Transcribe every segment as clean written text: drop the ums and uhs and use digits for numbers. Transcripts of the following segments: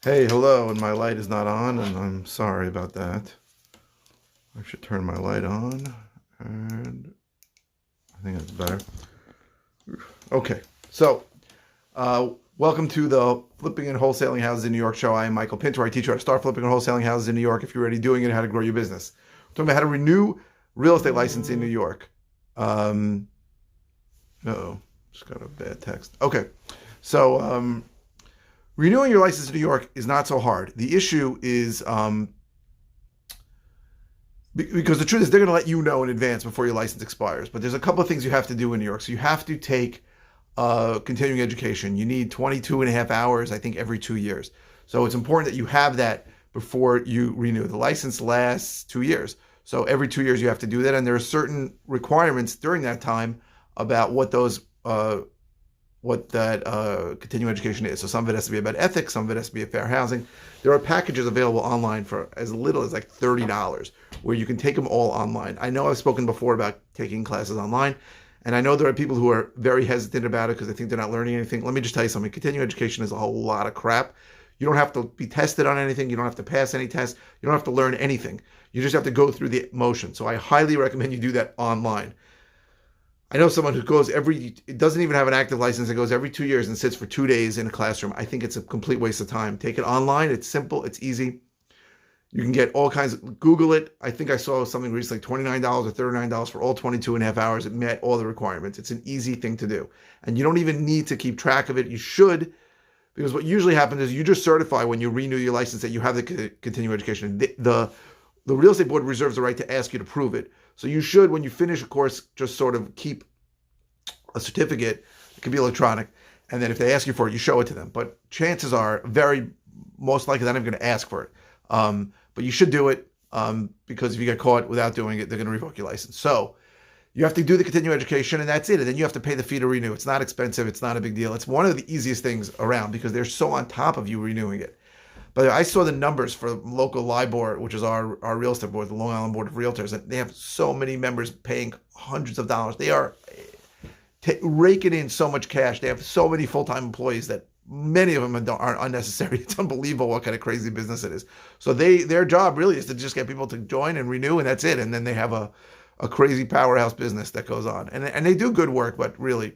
Hey, hello, and my light is not on, and I'm sorry about that. I should turn my light on, and I think that's better. Okay, so welcome to the Flipping and Wholesaling Houses in New York show. I am Michael Pinter. I teach you how to start flipping and wholesaling houses in New York if you're already doing it, how to grow your business. We're talking about how to renew real estate license in New York. Just got a bad text. Okay, so renewing your license in New York is not so hard. The issue is because the truth is they're going to let you know in advance before your license expires. But there's a couple of things you have to do in New York. So you have to take continuing education. You need 22 and a half hours, I think, every 2 years. So it's important that you have that before you renew. The license lasts 2 years. So every 2 years you have to do that. And there are certain requirements during that time about what continuing education is. So some of it has to be about ethics, some of it has to be fair housing. There are packages available online for as little as like $30 where you can take them all online. I know I've spoken before about taking classes online, and I know there are people who are very hesitant about it because they think they're not learning anything. Let me just tell you something. Continuing education is a whole lot of crap. You don't have to be tested on anything. You don't have to pass any tests. You don't have to learn anything. You just have to go through the motion. So I highly recommend you do that online. I know someone who doesn't even have an active license, and goes every 2 years and sits for 2 days in a classroom. I think it's a complete waste of time. Take it online. It's simple. It's easy. You can get all kinds of, Google it. I think I saw something recently, $29 or $39 for all 22 and a half hours. It met all the requirements. It's an easy thing to do. And you don't even need to keep track of it. You should, because what usually happens is you just certify when you renew your license that you have the continuing education. The real estate board reserves the right to ask you to prove it. So you should, when you finish a course, just sort of keep a certificate. It can be electronic. And then if they ask you for it, you show it to them. But chances are most likely they're not even going to ask for it. But you should do it because if you get caught without doing it, they're going to revoke your license. So you have to do the continuing education, and that's it. And then you have to pay the fee to renew. It's not expensive. It's not a big deal. It's one of the easiest things around because they're so on top of you renewing it. But I saw the numbers for local LIBOR, which is our real estate board, the Long Island Board of Realtors, and they have so many members paying hundreds of dollars. They are raking in so much cash. They have so many full-time employees that many of them are unnecessary. It's unbelievable what kind of crazy business it is. So their job really is to just get people to join and renew, and that's it. And then they have a crazy powerhouse business that goes on. And they do good work, but really,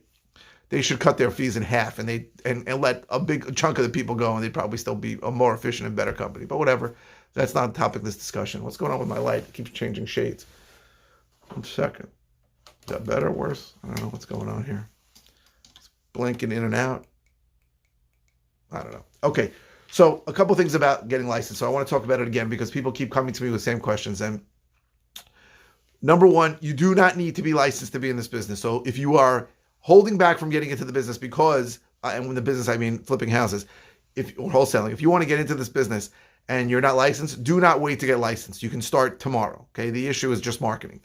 they should cut their fees in half and let a big chunk of the people go, and they'd probably still be a more efficient and better company. But whatever, that's not the topic of this discussion. What's going on with my light? It keeps changing shades. 1 second. Is that better or worse? I don't know what's going on here. It's blinking in and out. I don't know. Okay, so a couple things about getting licensed. So I want to talk about it again because people keep coming to me with the same questions. And number one, you do not need to be licensed to be in this business. So if you are holding back from getting into the business because, and when the business I mean flipping houses, or wholesaling, if you want to get into this business and you're not licensed, do not wait to get licensed. You can start tomorrow, okay? The issue is just marketing.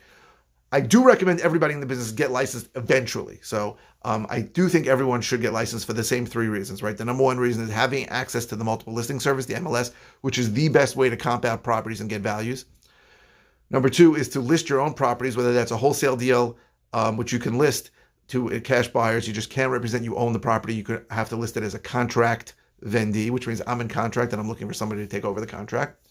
I do recommend everybody in the business get licensed eventually. So I do think everyone should get licensed for the same 3 reasons, right? The number one reason is having access to the multiple listing service, the MLS, which is the best way to comp out properties and get values. Number 2 is to list your own properties, whether that's a wholesale deal, which you can list to cash buyers. You just can't represent you own the property. You could have to list it as a contract vendee, which means I'm in contract and I'm looking for somebody to take over the contract.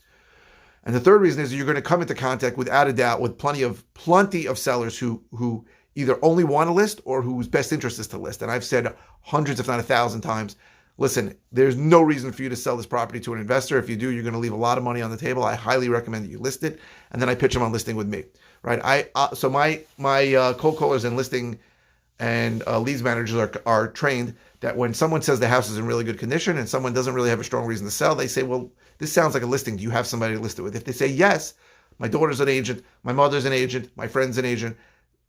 And the third reason is you're going to come into contact, without a doubt, with plenty of sellers who either only want to list or whose best interest is to list. And I've said hundreds, if not 1,000 times, listen, there's no reason for you to sell this property to an investor. If you do, you're going to leave a lot of money on the table. I highly recommend that you list it, and then I pitch them on listing with me, right? So my cold callers and listing and leads managers are trained that when someone says the house is in really good condition and someone doesn't really have a strong reason to sell, they say, well, this sounds like a listing. Do you have somebody to list it with? If they say yes, my daughter's an agent, my mother's an agent, my friend's an agent,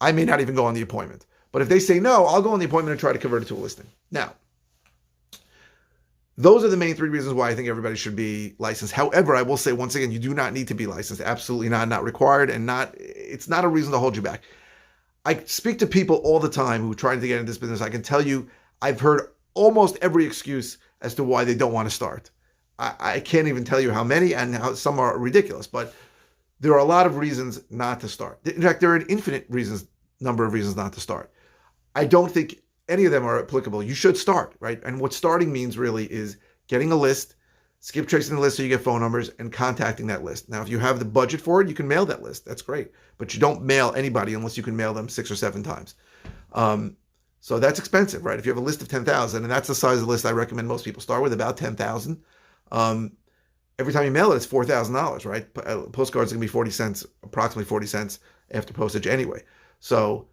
I may not even go on the appointment. But if they say no, I'll go on the appointment and try to convert it to a listing. Now, those are the main 3 reasons why I think everybody should be licensed. However, I will say once again, you do not need to be licensed. Absolutely not required, and it's not a reason to hold you back. I speak to people all the time who are trying to get into this business. I can tell you, I've heard almost every excuse as to why they don't want to start. I can't even tell you how many, and how some are ridiculous, but there are a lot of reasons not to start. In fact, there are an infinite number of reasons not to start. I don't think any of them are applicable. You should start, right? And what starting means really is getting a list, skip tracing the list so you get phone numbers, and contacting that list. Now, if you have the budget for it, you can mail that list. That's great. But you don't mail anybody unless you can mail them 6 or 7 times. So that's expensive, right? If you have a list of 10,000, and that's the size of the list I recommend most people start with, about 10,000. Every time you mail it, it's $4,000, right? Postcard's going to be 40 cents, approximately 40 cents after postage anyway. So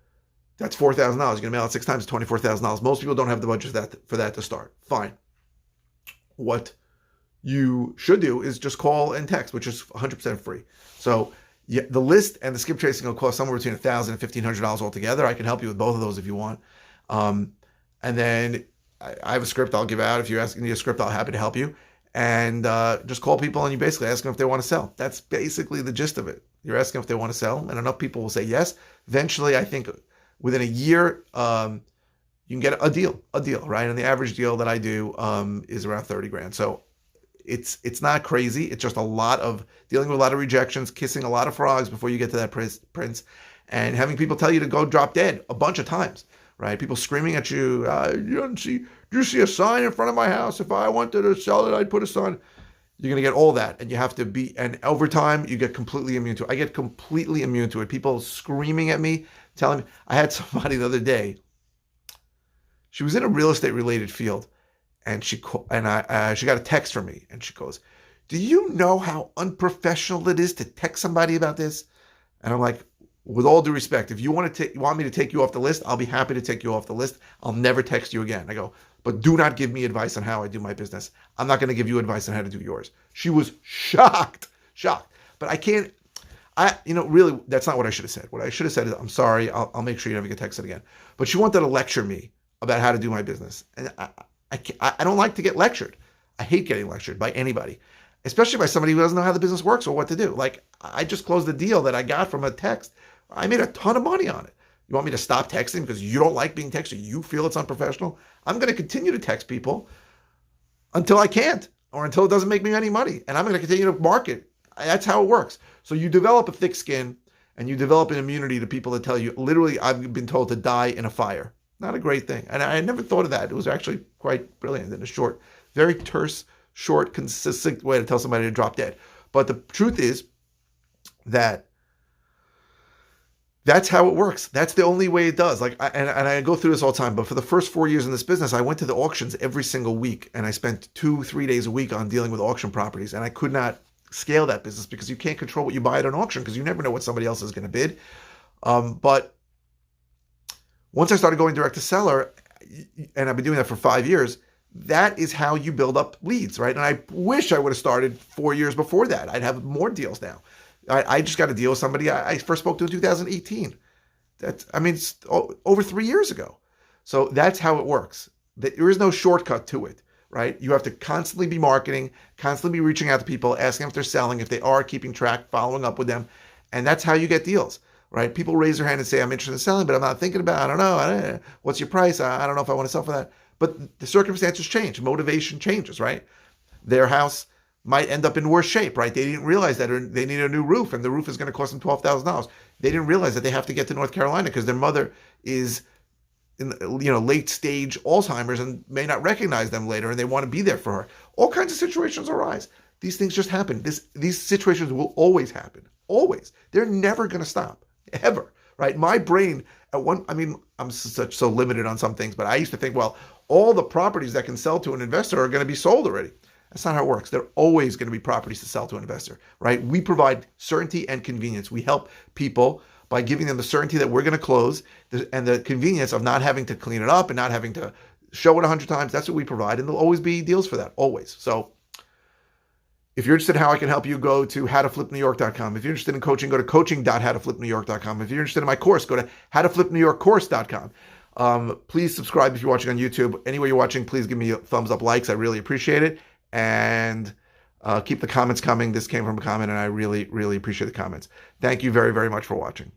that's $4,000. You're going to mail it 6 times, $24,000. Most people don't have the budget for that to start. Fine. What you should do is just call and text, which is 100% free. So yeah, the list and the skip tracing will cost somewhere between $1,000 and $1,500 altogether. I can help you with both of those if you want. And then I have a script I'll give out. If you're asking me a script, I'll be happy to help you. And just call people and you basically ask them if they want to sell. That's basically the gist of it. You're asking if they want to sell, and enough people will say yes. Eventually, I think within a year, you can get a deal, right? And the average deal that I do is around 30 grand. So it's not crazy. It's just a lot of dealing with a lot of rejections, kissing a lot of frogs before you get to that prince, and having people tell you to go drop dead a bunch of times, right? People screaming at you, do you see a sign in front of my house? If I wanted to sell it, I'd put a sign. You're going to get all that, and you have to be, and over time, you get completely immune to it. I get completely immune to it. People screaming at me, telling me, I had somebody the other day, she was in a real estate related field, and she got a text from me, and she goes, do you know how unprofessional it is to text somebody about this? And I'm like, with all due respect, if you want me to take you off the list, I'll be happy to take you off the list. I'll never text you again. I go, but do not give me advice on how I do my business. I'm not going to give you advice on how to do yours. She was shocked. But I can't, really, that's not what I should have said. What I should have said is, I'm sorry, I'll make sure you never get texted again. But she wanted to lecture me about how to do my business. And I don't like to get lectured. I hate getting lectured by anybody, especially by somebody who doesn't know how the business works or what to do. Like, I just closed the deal that I got from a text. I made a ton of money on it. You want me to stop texting because you don't like being texted? You feel it's unprofessional? I'm going to continue to text people until I can't, or until it doesn't make me any money. And I'm going to continue to market. That's how it works. So you develop a thick skin, and you develop an immunity to people that tell you, literally, I've been told to die in a fire. Not a great thing. And I never thought of that. It was actually quite brilliant in a short, very terse, short, consistent way to tell somebody to drop dead. But the truth is that that's how it works. That's the only way it does. Like, I go through this all the time, but for the first 4 years in this business, I went to the auctions every single week, and I spent 2-3 days a week on dealing with auction properties, and I could not scale that business because you can't control what you buy at an auction because you never know what somebody else is going to bid. But once I started going direct to seller, and I've been doing that for 5 years, that is how you build up leads, right? And I wish I would have started 4 years before that. I'd have more deals now. I just got a deal with somebody I first spoke to in 2018. It's over 3 years ago. So that's how it works. There is no shortcut to it, right? You have to constantly be marketing, constantly be reaching out to people, asking if they're selling, if they are, keeping track, following up with them. And that's how you get deals, right? People raise their hand and say, I'm interested in selling, but I'm not thinking about it. I don't know. What's your price? I don't know if I want to sell for that. But the circumstances change. Motivation changes, right? Their house might end up in worse shape, right? They didn't realize that they need a new roof, and the roof is going to cost them $12,000. They didn't realize that they have to get to North Carolina because their mother is in late stage Alzheimer's and may not recognize them later, and they want to be there for her. All kinds of situations arise. These things just happen. These situations will always happen. Always. They're never going to stop, ever, right? My brain I'm so limited on some things, but I used to think, well, all the properties that can sell to an investor are going to be sold already. That's not how it works. There are always going to be properties to sell to an investor, right? We provide certainty and convenience. We help people by giving them the certainty that we're going to close and the convenience of not having to clean it up and not having to show it 100 times. That's what we provide, and there'll always be deals for that, always. So if you're interested in how I can help you, go to howtoflipnewyork.com. If you're interested in coaching, go to coaching.howtoflipnewyork.com. If you're interested in my course, go to howtoflipnewyorkcourse.com. Please subscribe if you're watching on YouTube. Anywhere you're watching, please give me a thumbs up, likes. I really appreciate it. And keep the comments coming. This came from a comment, and I really, really appreciate the comments. Thank you very, very much for watching.